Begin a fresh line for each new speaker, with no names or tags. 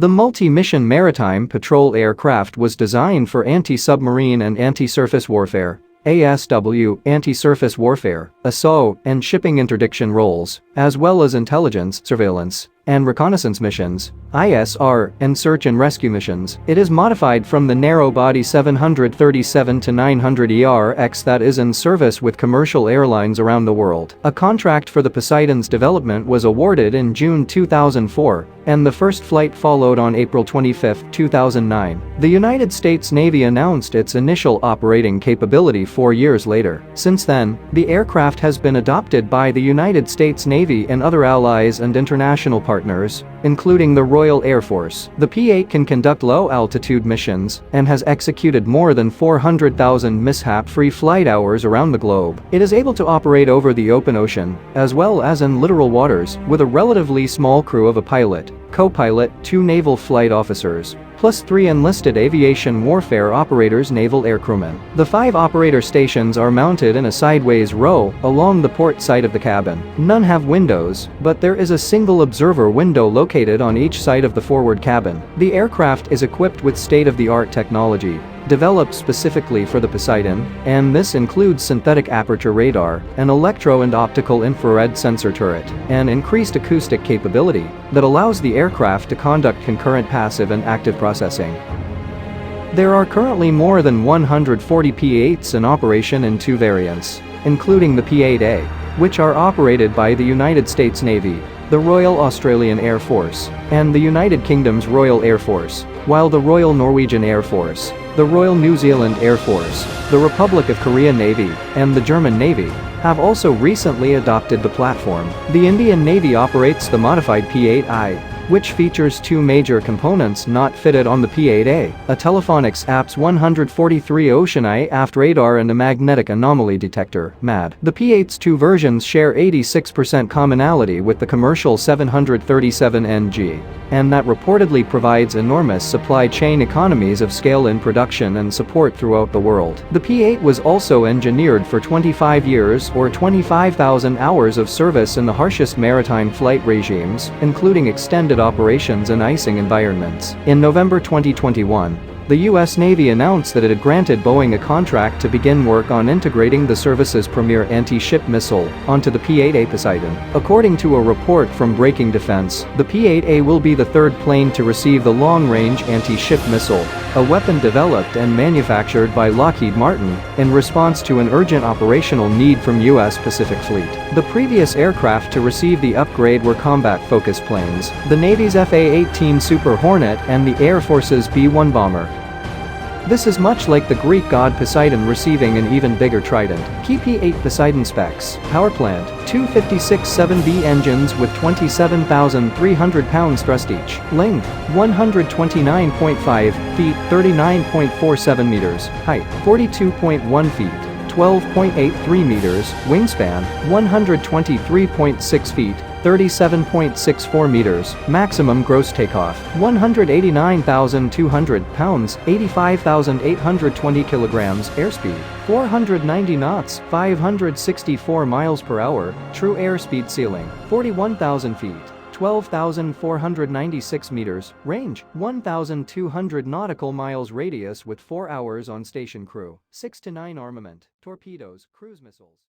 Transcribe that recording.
The multi-mission maritime patrol aircraft was designed for anti-submarine and anti-surface warfare (ASW), anti-surface warfare, ASSAult, and shipping interdiction roles, as well as intelligence, surveillance, and reconnaissance missions (ISR), and search and rescue missions. It is modified from the narrow-body 737-900ER-X that is in service with commercial airlines around the world. A contract for the Poseidon's development was awarded in June 2004, and the first flight followed on April 25, 2009. The United States Navy announced its initial operating capability 4 years later. Since then, the aircraft has been adopted by the United States Navy and other allies and international partners, including the Royal Air Force. The P-8 can conduct low-altitude missions and has executed more than 400,000 mishap-free flight hours around the globe. It is able to operate over the open ocean, as well as in littoral waters, with a relatively small crew of a pilot, co-pilot, 2 naval flight officers, plus 3 enlisted Aviation Warfare Operators naval aircrewmen. The 5 operator stations are mounted in a sideways row along the port side of the cabin. None have windows, but there is a single observer window located on each side of the forward cabin. The aircraft is equipped with state-of-the-art technology, developed specifically for the Poseidon, and this includes synthetic aperture radar, an electro and optical infrared sensor turret, and increased acoustic capability that allows the aircraft to conduct concurrent passive and active processing. There are currently more than 140 P-8s in operation in 2 variants, including the P-8A, which are operated by the United States Navy, the Royal Australian Air Force, and the United Kingdom's Royal Air Force, while the Royal Norwegian Air Force, the Royal New Zealand Air Force, the Republic of Korea Navy, and the German Navy have also recently adopted the platform. The Indian Navy operates the modified P-8I, which features 2 major components not fitted on the P-8A, a Telephonics APS 143 Ocean Eye aft radar and a magnetic anomaly detector (MAD). The P-8's 2 versions share 86% commonality with the commercial 737NG, and that reportedly provides enormous supply chain economies of scale in production and support throughout the world. The P-8 was also engineered for 25 years or 25,000 hours of service in the harshest maritime flight regimes, including extended operations and icing environments. In November 2021, the U.S. Navy announced that it had granted Boeing a contract to begin work on integrating the service's premier anti-ship missile onto the P-8A Poseidon. According to a report from Breaking Defense, the P-8A will be the 3rd plane to receive the long-range anti-ship missile, a weapon developed and manufactured by Lockheed Martin in response to an urgent operational need from U.S. Pacific Fleet. The previous aircraft to receive the upgrade were combat-focused planes, the Navy's FA-18 Super Hornet and the Air Force's B-1 bomber. This is much like the Greek god Poseidon receiving an even bigger trident. Key P-8 Poseidon specs: power plant, 256 7B engines with 27,300 pounds thrust each. Length, 129.5 feet, 39.47 meters. Height, 42.1 feet, 12.83 meters. Wingspan, 123.6 feet, 37.64 meters. Maximum gross takeoff, 189,200 pounds, 85,820 kilograms. Airspeed, 490 knots, 564 miles per hour. True airspeed ceiling, 41,000 feet, 12,496 meters. Range, 1,200 nautical miles. Radius with 4 hours on station crew. 6 to 9 armament, torpedoes, cruise missiles.